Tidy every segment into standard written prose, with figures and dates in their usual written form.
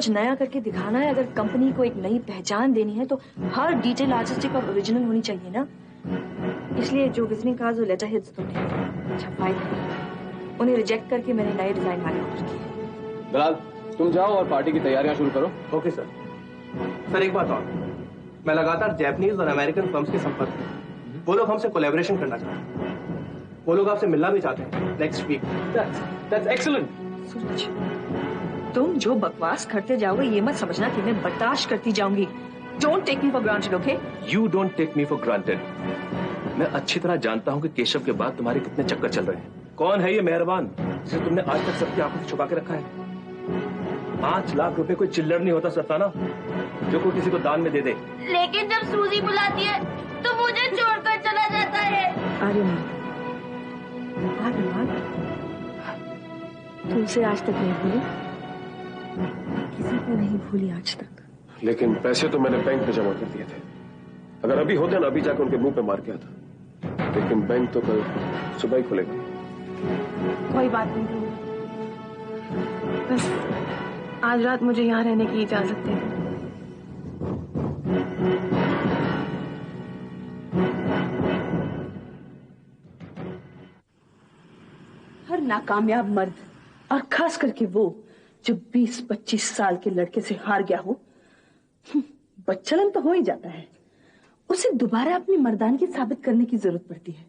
कुछ नया करके दिखाना है, अगर कंपनी को एक नई पहचान देनी है तो हर डिटेल आर्टिस्टिक और ओरिजिनल होनी चाहिए ना। इसलिए जो विजिटिंग कार्ड्स और लेटर हेड्स तुमने छपवाए थे उन्हें रिजेक्ट करके मैंने नए डिजाइन वाले ऑर्डर किए। बिलाल, तुम जाओ और पार्टी की तैयारियां शुरू करो। Okay sir. सर एक बात और, मैं लगातार जापानीज और अमेरिकन फर्म्स के संपर्क में, वो लोग हमसे कोलैबोरेशन करना चाहते हैं, वो लोग आपसे मिलना भी चाहते हैं next week. That's excellent. Suraj, तुम जो बकवास करते जाओगे ये मत समझना कि मैं बर्दाश्त करती जाऊंगी। Don't take me for granted, okay? You don't take me for granted. मैं अच्छी तरह जानता हूं कि केशव के बाद तुम्हारे कितने चक्कर चल रहे हैं। कौन है ये मेहरबान जिसे तुमने आज तक सबकी आंखों से छुपा के रखा है? 5 लाख रुपए कोई चिल्लर नहीं होता सरताना जो कोई किसी को दान में दे दे। लेकिन जब सूजी बुलाती है तो मुझे छोड़कर चला जाता है। आर्यमान, तुमसे आज तक नहीं भूली, किसी को नहीं भूली आज तक। लेकिन पैसे तो मैंने बैंक में जमा कर दिए थे। अगर अभी होते ना, अभी जाकर उनके मुंह पे मार के आता। लेकिन बैंक तो कल सुबह ही खुलेगा। कोई बात नहीं, बस आज रात मुझे यहाँ रहने की इजाजत दे। हर नाकामयाब मर्द, और खास करके वो जो 20-25 साल के लड़के से हार गया हो, बच्चलन तो हो ही जाता है। उसे दोबारा अपनी मर्दानगी साबित करने की जरूरत पड़ती है।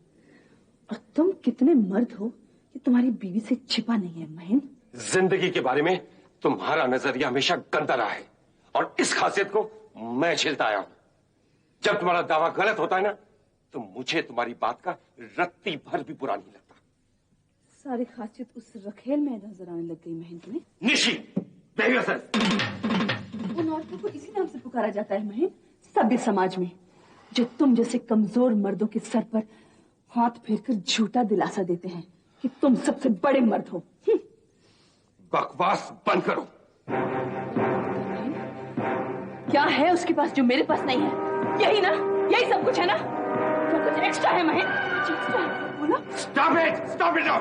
और तुम कितने मर्द हो कि तुम्हारी बीवी से छिपा नहीं है महीन। जिंदगी के बारे में तुम्हारा नजरिया हमेशा गंदा रहा है और इस खासियत को मैं झेलता आया हूं। जब तुम्हारा दावा गलत होता है ना, तो मुझे तुम्हारी बात का रत्ती भर भी बुरा नहीं लगता। सारी खासियत उस रखेल में नजर आने लग गई महीन तुम्हें। निशी, बेहद उन औरतों को इसी नाम से पुकारा जाता है महीन सभ्य समाज में, जो तुम जैसे कमजोर मर्दों के सर पर हाथ फेरकर झूठा दिलासा देते हैं कि तुम सबसे बड़े मर्द हो। बकवास बंद करो। क्या है उसके पास जो मेरे पास नहीं है? यही ना, यही सब कुछ है ना? क्या कुछ एक्स्ट्रा है महीन? एक्स्ट्रा है बोला? Stop it now!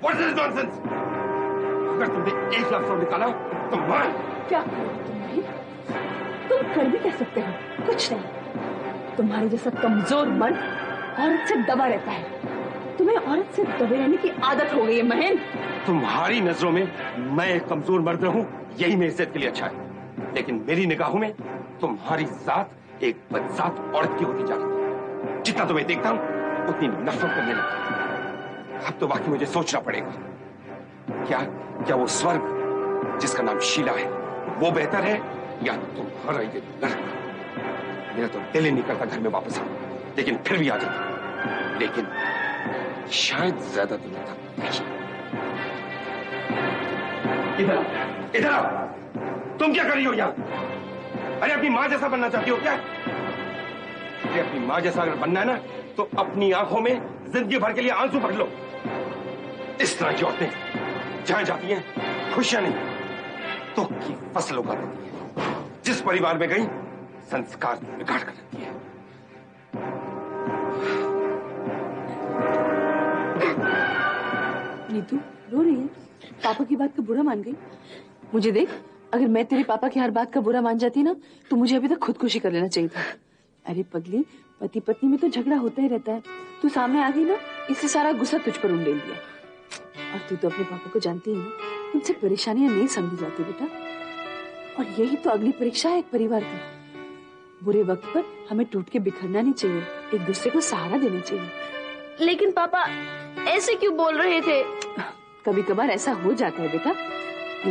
What is this nonsense? अगर तुमने एक लफ्ज़ निकाला तो मैं क्या करोगे तुम महीन? तुम कर भी कह सकते हो कुछ नहीं। तुम्हारे जैसा कमजोर मन औरत से दबा रहता है। तुम्हें औरत से दबे रहने की आदत हो गई है महीन। तुम्हारी नजरों में मैं एक कमजोर मर्द रहूं, यही मेरी इज्जत के लिए अच्छा है। लेकिन मेरी निगाहों में तुम्हारी जात एक बदजात औरत की होती जा रही है। जितना तुम्हें देखता हूं उतनी नफरत करने लगता हूं। अब तो बाकी मुझे सोचना पड़ेगा, क्या वो स्वर्ग जिसका नाम शीला है वो बेहतर है या तुम्हारा ये नरक? मेरा तो दिल ही नहीं करता घर में वापस आऊं, लेकिन फिर भी आ जाता। लेकिन शायद ज्यादा दिनों तक नहीं। इधर आओ। तुम क्या कर रही हो यहाँ? अरे अपनी माँ जैसा बनना चाहती हो क्या? अरे अपनी माँ जैसा अगर बनना है ना, तो अपनी आंखों में जिंदगी भर के लिए आंसू भर लो। इस तरह की औरतें जहां जाती हैं खुशियां नहीं तो की फसल उगा देती है। जिस परिवार में गई संस्कार बिगाड़ कर रखती है। नीतू रो रही है? पापा की बात का बुरा मान गई? मुझे देख, अगर मैं तेरे पापा की हर बात का बुरा मान जाती ना, तो मुझे अभी तक खुदकुशी कर लेना चाहिए था। अरे पगली, पति पत्नी में तो झगड़ा होता ही रहता है। तू सामने आ गई ना, इससे सारा गुस्सा तुझ पर उंडेल दिया। और तू तो अपने पापा को जानती है ना, उनसे परेशानियां नहीं समझी जाती बेटा। और यही तो अगली परीक्षा है एक परिवार की। बुरे वक्त पर हमें टूट के बिखरना नहीं चाहिए, एक दूसरे को सहारा देना चाहिए। लेकिन पापा ऐसे क्यों बोल रहे थे? कभी कभार ऐसा हो जाता है बेटा।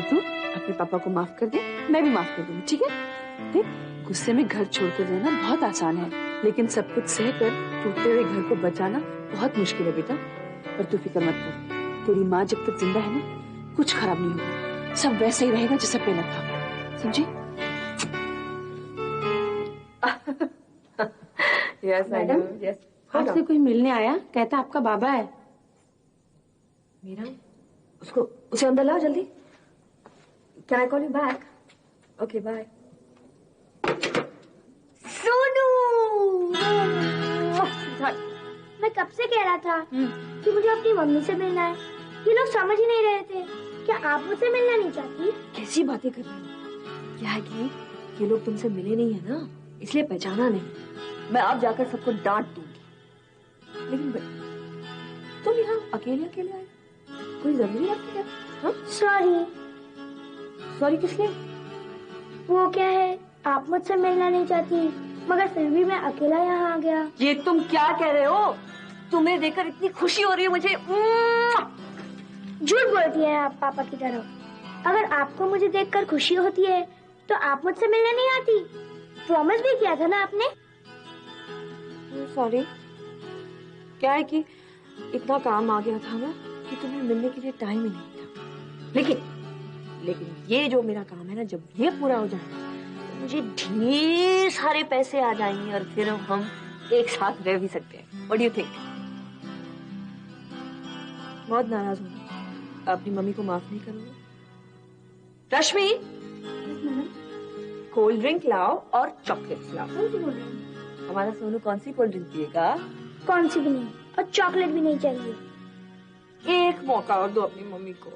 तू अपने पापा को माफ कर दे, मैं भी माफ कर दूंगी, ठीक है? देख, गुस्से में घर छोड़कर जाना बहुत आसान है, लेकिन सब कुछ सहकर टूटते हुए घर को बचाना बहुत मुश्किल है बेटा। पर तू फिक्र मत कर, तेरी माँ जब तक जिंदा है ना, कुछ खराब नहीं होगा। सब वैसे ही रहेगा जैसा पहले था, समझी? मैडम, आपसे कोई मिलने आया, कहता आपका बाबा है। मीरा, उसे अंदर लाओ जल्दी। Can I call you back? Okay, bye. Sonu, मैं कब से कह रहा था कि मुझे अपनी मम्मी से मिलना है। ये लोग समझ ही नहीं रहे थे। क्या आप मुझसे मिलना नहीं चाहती? कैसी बातें कर रही हो? क्या है कि ये लोग तुमसे मिले नहीं है ना, इसलिए पहचाना नहीं। मैं अब जाकर सबको डांट दूंगी। लेकिन तुम यहाँ अकेले अकेले आए, कोई जरूरी है क्या? हाँ? सॉरी किस लिए? वो क्या है, आप मुझसे मिलना नहीं चाहती, मगर फिर भी मैं अकेला यहाँ आ गया। ये तुम क्या कह रहे हो? तुम्हें देखकर इतनी खुशी हो रही है मुझे। झूठ बोलती है आप पापा की तरह। अगर आपको मुझे देखकर खुशी होती है तो आप मुझसे मिलने नहीं आती। प्रॉमिस भी किया था ना आपने। सॉरी, क्या है कि इतना काम आ गया था ना कि तुम्हें मिलने के लिए टाइम ही नहीं था। लेकिन ये जो मेरा काम है ना, जब ये पूरा हो जाएगा तो मुझे ढेर सारे पैसे आ जाएंगे और फिर हम एक साथ रह भी सकते हैं। What do you think? बहुत नाराज हूँ, अपनी मम्मी को माफ नहीं करोगे? रश्मि, कोल्ड ड्रिंक लाओ और चॉकलेट्स लाओ। हमारा सोनू कौन सी कोल्ड ड्रिंक पिएगा? कौन सी भी नहीं, और चॉकलेट भी नहीं चाहिए। एक मौका और दो अपनी मम्मी को।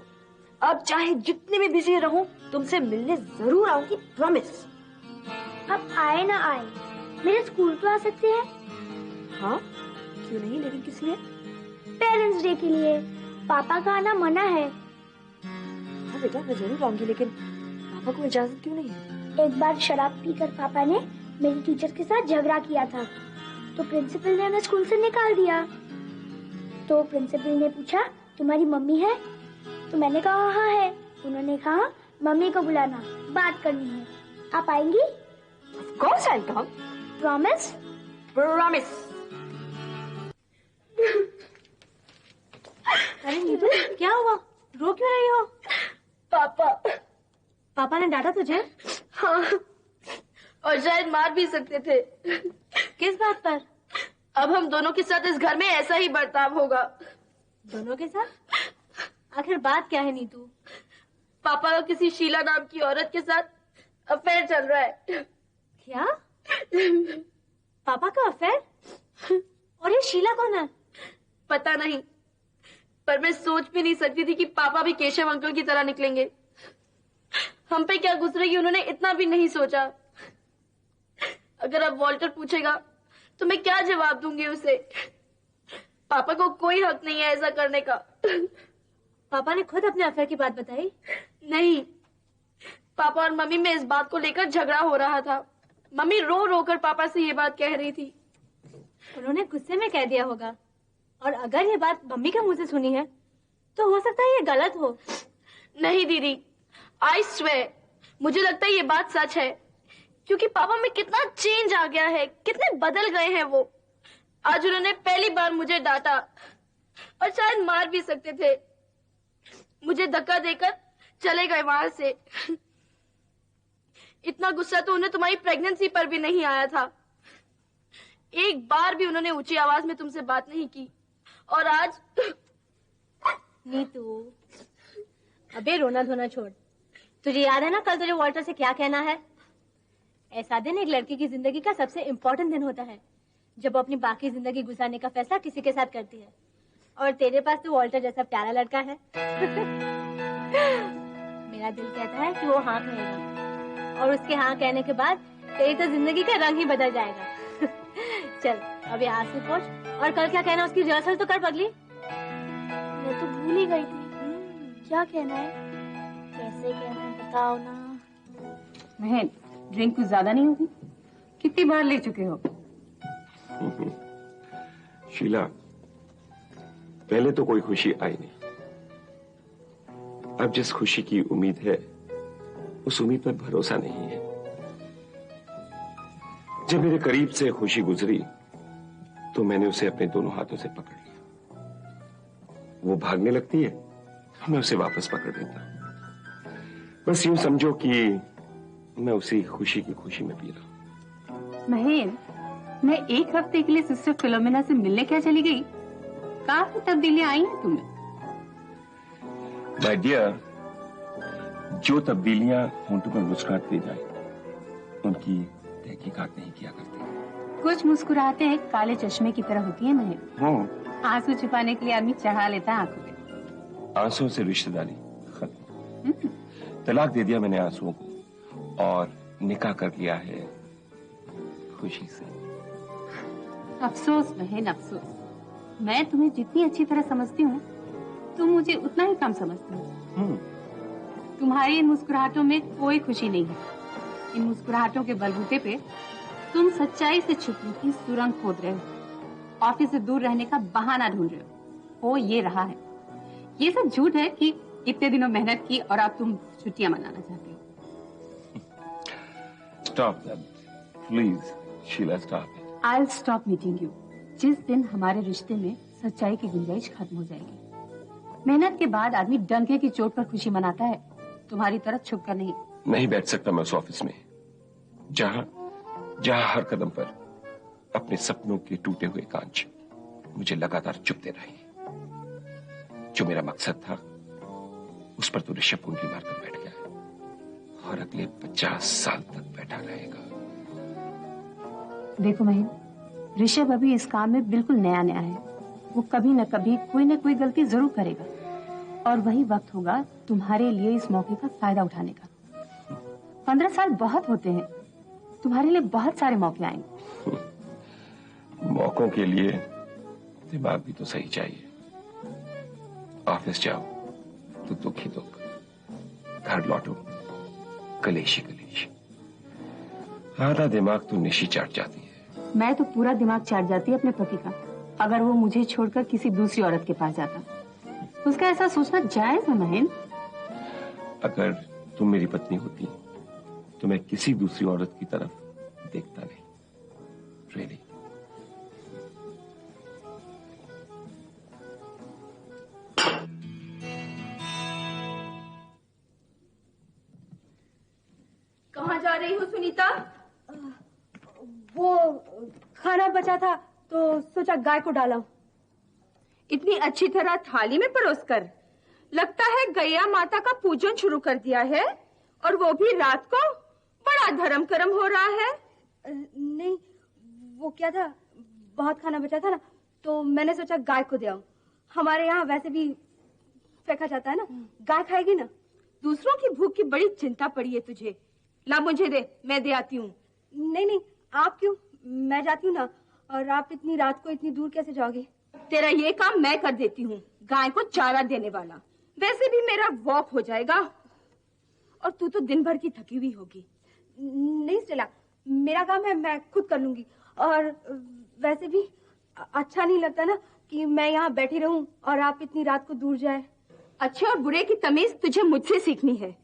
अब चाहे जितने भी बिजी रहूं, तुमसे मिलने जरूर आऊंगी, प्रॉमिस। अब आए ना आए, मेरे स्कूल तो आ सकते हैं। हाँ, क्यों नहीं, लेकिन किस लिए? पेरेंट्स डे के लिए। पापा का आना मना है। हाँ बेटा, मैं जरूर आऊंगी, लेकिन पापा को इजाजत क्यों नहीं है? एक बार शराब पीकर पापा ने मेरी टीचर के साथ झगड़ा किया था, तो प्रिंसिपल ने उन्हें स्कूल से निकाल दिया। तो प्रिंसिपल ने पूछा, तुम्हारी मम्मी है? तो मैंने कहा हाँ है। उन्होंने कहा मम्मी को बुलाना, बात करनी है। आप आएंगी? Of course I'll come. Promise? Promise. अरे नीतू, क्या हुआ? रो क्यों रही हो? पापा ने डांटा तुझे? हाँ, और शायद मार भी सकते थे। किस बात पर? अब हम दोनों के साथ इस घर में ऐसा ही बर्ताव होगा। दोनों के साथ? आखिर बात क्या है नीतू? पापा का किसी शीला नाम की औरत के साथ अफेयर चल रहा है। क्या? पापा का अफेयर? और ये शीला कौन है? पता नहीं, पर मैं सोच भी नहीं सकती थी कि पापा भी केशव अंकल की तरह निकलेंगे। हम पे क्या गुजरेगी उन्होंने इतना भी नहीं सोचा। अगर अब वॉल्टर पूछेगा तो मैं क्या जवाब दूंगी उसे? पापा को कोई हक नहीं है ऐसा करने का। पापा ने खुद अपने अफेयर की बात बताई? नहीं, पापा और मम्मी में इस बात को लेकर झगड़ा हो रहा था। मम्मी रो रो कर पापा से ये बात कह रही थी। उन्होंने गुस्से में कह दिया होगा, और अगर ये बात मम्मी के मुंह से सुनी है तो हो सकता है ये गलत हो। नहीं दीदी, आई स्वेयर, मुझे लगता है ये बात सच है, क्योंकि पापा में कितना चेंज आ गया है, कितने बदल गए हैं वो। आज उन्होंने पहली बार मुझे डांटा, और शायद मार भी सकते थे। मुझे धक्का देकर चले गए वहां से। इतना गुस्सा तो उन्हें तुम्हारी प्रेगनेंसी पर भी नहीं आया था। एक बार भी उन्होंने ऊंची आवाज में तुमसे बात नहीं की, और आज नीतू, अबे रोना धोना छोड़। तुझे याद है ना कल तुझे वॉल्टर से क्या कहना है? ऐसा दिन एक लड़की की जिंदगी का सबसे इम्पोर्टेंट दिन होता है, जब वो अपनी बाकी जिंदगी गुजारने का फैसला किसी के साथ करती है। और तेरे पास तो वॉल्टर जैसा प्यारा लड़का है। मेरा दिल कहता है कि वो हाँ कहेगा, और उसके हाँ कहने के बाद तेरी तो जिंदगी का रंग ही बदल जाएगा। चल अब यहाँ से पहुंच, और कल क्या कहना उसकी रिहर्सल तो कर पगली। मैं तो भूल ही गई थी। क्या कहना है? कैसे कहना है बताओ ना। महन, ड्रिंक कुछ ज्यादा नहीं होगी? कितनी बार ले चुके हो? शीला, पहले तो कोई खुशी आई नहीं। अब जिस खुशी की उम्मीद है, उस उम्मीद पर भरोसा नहीं है। जब मेरे करीब से खुशी गुजरी तो मैंने उसे अपने दोनों हाथों से पकड़ लिया। वो भागने लगती है, मैं उसे वापस पकड़ लेता। बस यूं समझो कि मैं उसी खुशी की खुशी में पी रहा हूं। महन, मैं एक हफ्ते के लिए सिस्टर फिलोमिना से मिलने क्या चली गई? काफी तब्दीलियां आई हैं तुम्हें। माय डियर, जो तब्दीलियां होंठों पर मुस्कुराहट दे जाए, उनकी तहकीकात नहीं किया करते। कुछ मुस्कुराहटें काले चश्मे की तरह होती है महन। आंसू छुपाने के लिए आदमी चढ़ा लेता है आंखों पे। आंसुओं से रिश्तेदारी खत्म। तलाक दे दिया मैंने आंसुओं को, और निकाह कर लिया है खुशी से। अफसोस बहन अफसोस, मैं तुम्हें जितनी अच्छी तरह समझती हूँ तुम मुझे उतना ही कम समझती हो। तुम्हारी इन मुस्कुराहटों में कोई खुशी नहीं है। इन मुस्कुराहटों के बलबूते पे तुम सच्चाई से छुपने की सुरंग खोद रहे हो, ऑफिस से दूर रहने का बहाना ढूंढ रहे हो ये रहा है। ये सब झूठ है कि इतने दिनों मेहनत की और अब तुम छुट्टियां मनाना चाहते हो। Stop that, please, Sheila, stop it. I'll stop meeting you जिस दिन हमारे रिश्ते में सच्चाई की गुंजाइश खत्म हो जाएगी। मेहनत के बाद आदमी डंके की चोट पर खुशी मनाता है, तुम्हारी तरह छुप कर नहीं। नहीं बैठ सकता मैं उस ऑफिस में जहां हर कदम पर अपने सपनों के टूटे हुए कांच मुझे लगातार चुभते रहे। जो मेरा मकसद था उस पर तो ऋषभ कुंडली मारकर बैठ गया है और अगले 50 साल तक बैठा रहेगा। देखो महीन, ऋषभ अभी इस काम में बिल्कुल नया नया है। वो कभी न कभी कोई न कोई गलती जरूर करेगा और वही वक्त होगा तुम्हारे लिए इस मौके का फायदा उठाने का। 15 साल बहुत होते हैं, तुम्हारे लिए बहुत सारे मौके आएंगे। मौकों के लिए दिमाग भी तो सही चाहिए। ऑफिस जाओ तो दुख ही दुख, घर लौटो कलेश ही कलेश। आधा दिमाग तो निशी चाट जाती है। मैं तो पूरा दिमाग चाट जाती अपने पति का, अगर वो मुझे छोड़कर किसी दूसरी औरत के पास जाता। उसका ऐसा सोचना जायज है महेंद्र? अगर तुम मेरी पत्नी होती तो मैं किसी दूसरी औरत की तरफ देखता नहीं। Really? कहाँ जा रही हो सुनीता? वो खाना बचा था तो सोचा गाय को डाला। इतनी अच्छी तरह थाली में परोसकर, लगता है गैया माता का पूजन शुरू कर दिया है, और वो भी रात को। बड़ा धर्म कर्म हो रहा है। नहीं, वो क्या था, बहुत खाना बचा था ना, तो मैंने सोचा गाय को दे आऊं। हमारे यहाँ वैसे भी फेंका जाता है ना, गाय खाएगी ना। दूसरों की भूख की बड़ी चिंता पड़ी है तुझे। ला मुझे दे, मैं दे आती हूँ। नहीं नहीं, आप क्यों, मैं जाती हूँ ना। और आप इतनी रात को इतनी दूर कैसे जाओगी? तेरा ये काम मैं कर देती हूँ, गाय को चारा देने वाला। वैसे भी मेरा वॉक हो जाएगा, और तू तो दिन भर की थकी हुई होगी। नहीं स्टेला, मेरा काम है, मैं खुद कर लूंगी। और वैसे भी अच्छा नहीं लगता ना कि मैं यहाँ बैठी रहूं और आप इतनी रात को दूर जाए। अच्छे और बुरे की तमीज तुझे मुझसे सीखनी है,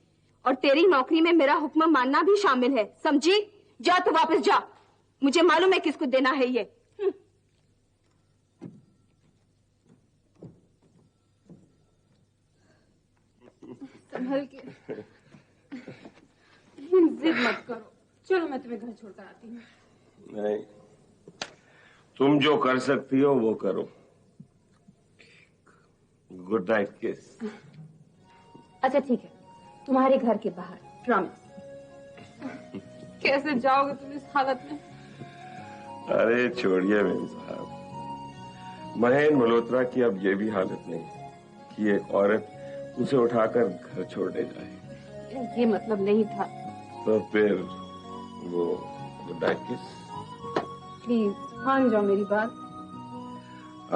और तेरी नौकरी में मेरा हुक्म मानना भी शामिल है, समझी? जा तो वापस जा, मुझे मालूम है किसको देना है ये। संभल के, जिद मत करो। चलो मैं तुम्हें घर छोड़कर आती हूँ। नहीं, तुम जो कर सकती हो वो करो। गुड नाइट किस। अच्छा ठीक है, तुम्हारे घर के बाहर, प्रॉमिस। कैसे जाओगे तुम इस हालत में? अरे छोड़िए मेम साहब, महेंद्र मल्होत्रा की अब ये भी हालत नहीं कि एक औरत उसे उठाकर घर छोड़ने जाए। ये मतलब नहीं था। तो फिर वो गुड नाइट किस। प्लीज मान जाओ मेरी बात।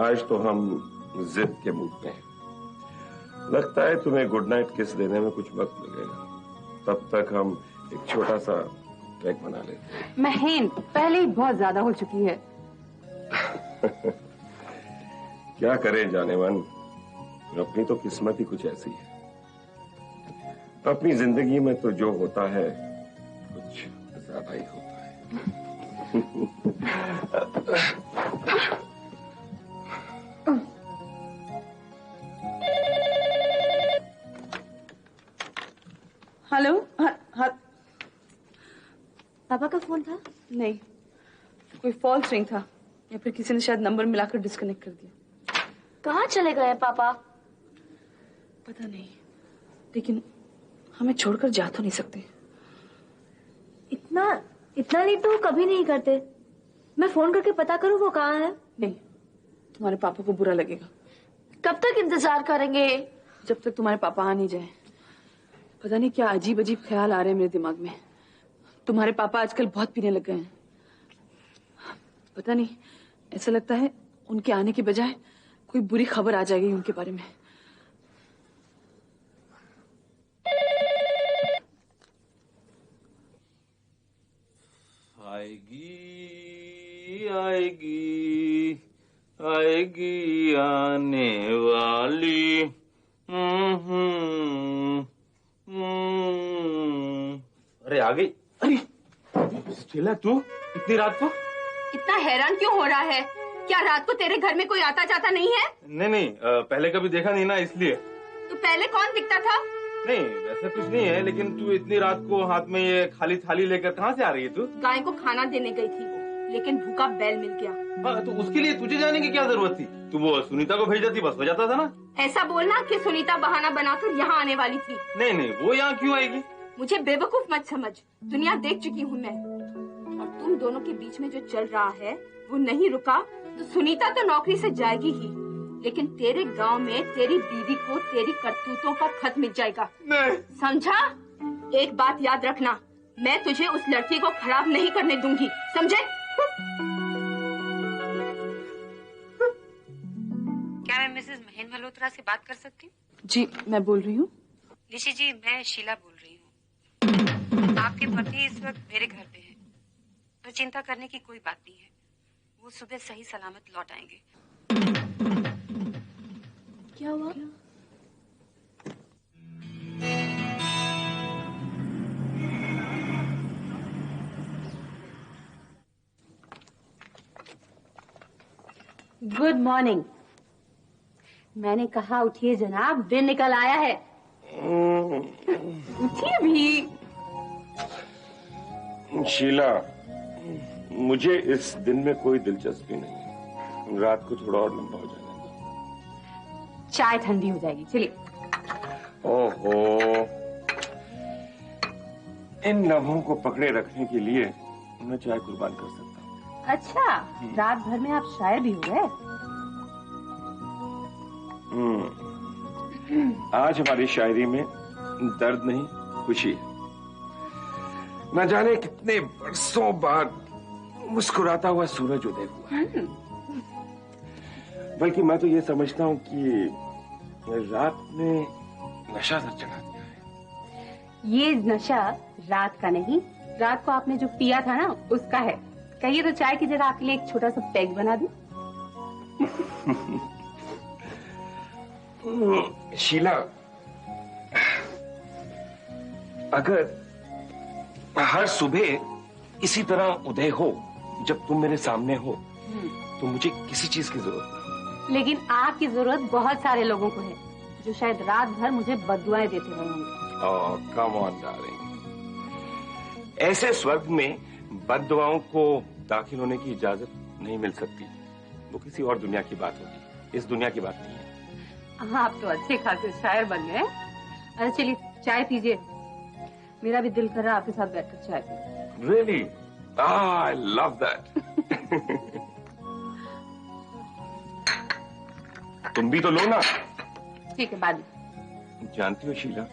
आज तो हम जिद के मूड में हैं। लगता है तुम्हें गुड नाइट किस देने में कुछ वक्त लगेगा। तब तक हम एक छोटा सा ट्रैक बना लेते हैं। महेंद्र, पहले ही बहुत ज्यादा हो चुकी है। क्या करें जाने मन, अपनी तो किस्मत ही कुछ ऐसी है। अपनी जिंदगी में तो जो होता है कुछ ज्यादा ही होता है। हेलो। पापा का फोन था? नहीं, कोई फॉल्स रिंग था, या फिर किसी ने शायद नंबर मिलाकर डिस्कनेक्ट कर दिया। कहाँ चले गए पापा? पता नहीं, लेकिन हमें छोड़कर जा तो नहीं सकते। इतना लेट तो वो कभी नहीं करते। मैं फोन करके पता करूं वो कहाँ है? नहीं, तुम्हारे पापा को बुरा लगेगा। कब तक इंतजार करेंगे? जब तक तुम्हारे पापा आ नहीं जाए। पता नहीं क्या अजीब अजीब ख्याल आ रहे हैं मेरे दिमाग में। तुम्हारे पापा आजकल बहुत पीने लग गए हैं। पता नहीं, ऐसा लगता है उनके आने के बजाय कोई बुरी खबर आ जाएगी उनके बारे में। आएगी आएगी आएगी आने वाली। अरे आ गई। अरे शीला, तू इतनी रात को? इतना हैरान क्यों हो रहा है? क्या रात को तेरे घर में कोई आता जाता नहीं है? नहीं, पहले कभी देखा नहीं ना, इसलिए। तो पहले कौन दिखता था? नहीं, वैसे कुछ नहीं है, लेकिन तू इतनी रात को हाथ में ये खाली थाली लेकर कहाँ से आ रही है तू? गाय को खाना देने गई थी वो, लेकिन भूखा बैल मिल गया। हाँ, तो उसके लिए तुझे जाने की क्या जरूरत थी? तू वो सुनीता को भेज देती, बस हो जाता था ना। ऐसा बोलना कि सुनीता बहाना बनाकर यहाँ आने वाली थी। नहीं, वो यहाँ क्यों आएगी? मुझे बेवकूफ मत समझ, दुनिया देख चुकी हूँ मैं। और तुम दोनों के बीच में जो चल रहा है वो नहीं रुका तो सुनीता तो नौकरी से जाएगी ही, लेकिन तेरे गांव में तेरी बीवी को तेरी करतूतों का खत मिल जाएगा। नहीं। समझा? एक बात याद रखना, मैं तुझे उस लड़की को खराब नहीं करने दूंगी, समझे? क्या मैं मिसेस महेन मल्होत्रा से बात कर सकती हूँ? जी, मैं बोल रही हूँ। ऋषि जी, मैं शीला बोल रही हूँ। आपके पति इस वक्त मेरे घर पे हैं, पर चिंता करने की कोई बात नहीं है, वो सुबह सही सलामत लौट आएंगे। क्या हुआ? Good morning. मैंने कहा उठिए जनाब, दिन निकल आया है। उठिए भी। शीला, मुझे इस दिन में कोई दिलचस्पी नहीं है, रात को थोड़ा और लंबा हो जाएगा। चाय ठंडी हो जाएगी, चलिए। ओहो, इन लम्हों को पकड़े रखने के लिए मैं चाय कुर्बान कर सकता हूँ। अच्छा, रात भर में आप शायर भी हो गए। आज हमारी शायरी में दर्द नहीं, खुशी है। न जाने कितने बरसों बाद मुस्कुराता हुआ सूरज उदय हुआ है। बल्कि मैं तो ये समझता हूँ कि रात में नशा सर चढ़ा दिया है। ये नशा रात का नहीं, रात को आपने जो पिया था ना उसका है। कहिए तो चाय की जगह आपके लिए एक छोटा सा पैग बना दूं। शीला, अगर हर सुबह इसी तरह उदय हो जब तुम मेरे सामने हो तो मुझे किसी चीज की जरूरत नहीं। लेकिन आपकी जरूरत बहुत सारे लोगों को है जो शायद रात भर मुझे बद्दुआएं देते रहे होंगे। ओह, कम ऑन डार्लिंग, ऐसे स्वर्ग में बद्दुआओं को दाखिल होने की इजाजत नहीं मिल सकती। वो किसी और दुनिया की बात होगी, इस दुनिया की बात नहीं है। आप तो अच्छे खासे शायर बन गए। अरे चलिए चाय पीजिए, मेरा भी दिल कर रहा है आपके साथ बैठकर चाय P. Really? I love that. तुम भी तो लो ना। ठीक है, बाद में। जानती हो शीला,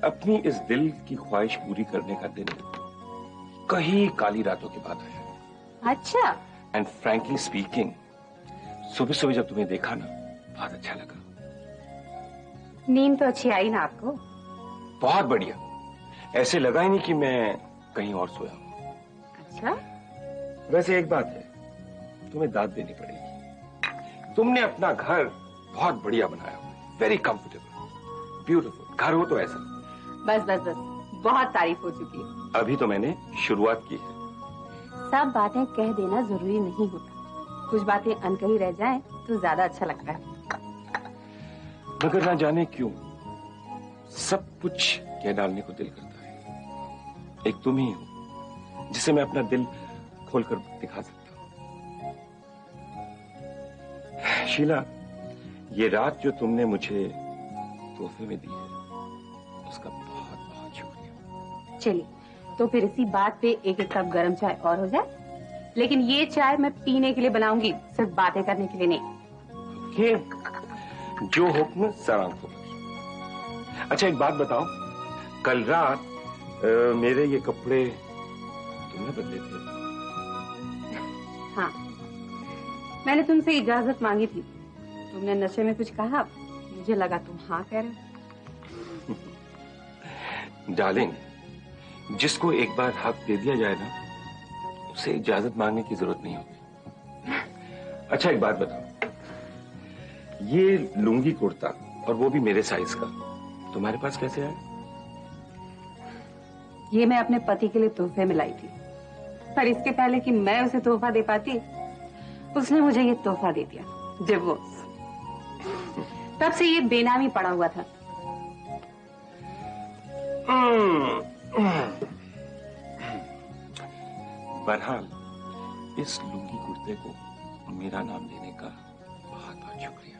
अपनी इस दिल की ख्वाहिश पूरी करने का दिन कई काली रातों के बाद आया। अच्छा। एंड फ्रैंकली स्पीकिंग, सुबह सुबह जब तुम्हें देखा ना, बहुत अच्छा लगा। नींद तो अच्छी आई ना आपको? बहुत बढ़िया, ऐसे लगा ही नहीं कि मैं कहीं और सोया हूं। अच्छा। वैसे एक बात है, तुम्हें दाद देनी पड़ेगी। तुमने अपना घर बहुत बढ़िया बनाया, वेरी कंफर्टेबल, ब्यूटीफुल। घर हो तो ऐसा। बस बस बस, बहुत तारीफ हो चुकी है। अभी तो मैंने शुरुआत की है। सब बातें कह देना जरूरी नहीं होता, कुछ बातें अनकही रह जाएं तो ज्यादा अच्छा लगता है। मगर ना जाने क्यों सब कुछ कह डालने को दिल करता है। एक तुम ही हो जिसे मैं अपना दिल खोलकर दिखा सकता हूँ। शीला, ये रात जो तुमने मुझे तोहफे में दी है, उसका बहुत बहुत शुक्रिया। चलिए, तो फिर इसी बात पे एक एक कप गरम चाय और हो जाए। लेकिन ये चाय मैं पीने के लिए बनाऊंगी, सिर्फ बातें करने के लिए नहीं। ये जो हुक्म सराम को। अच्छा एक बात बताओ, कल रात मेरे ये कपड़े तुमने बदले थे? हाँ, मैंने तुमसे इजाजत मांगी थी। तुमने नशे में कुछ कहा, मुझे लगा तुम हाँ कह रहे हो। डार्लिंग, जिसको एक बार हक दे दिया जाए ना, उसे इजाजत मांगने की जरूरत नहीं होती। अच्छा एक बात बताओ, ये लुंगी कुर्ता और वो भी मेरे साइज का तुम्हारे पास कैसे आया? ये मैं अपने पति के लिए तोहफे में लाई थी, पर इसके पहले कि मैं उसे तोहफा दे पाती, उसने मुझे ये तोहफा दे दिया, डिवोर्स। तब से ये बेनामी पड़ा हुआ था। बहरहाल इस लुंगी कुर्ते को मेरा नाम देने का बहुत बहुत शुक्रिया।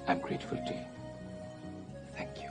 I am grateful to you. Thank you.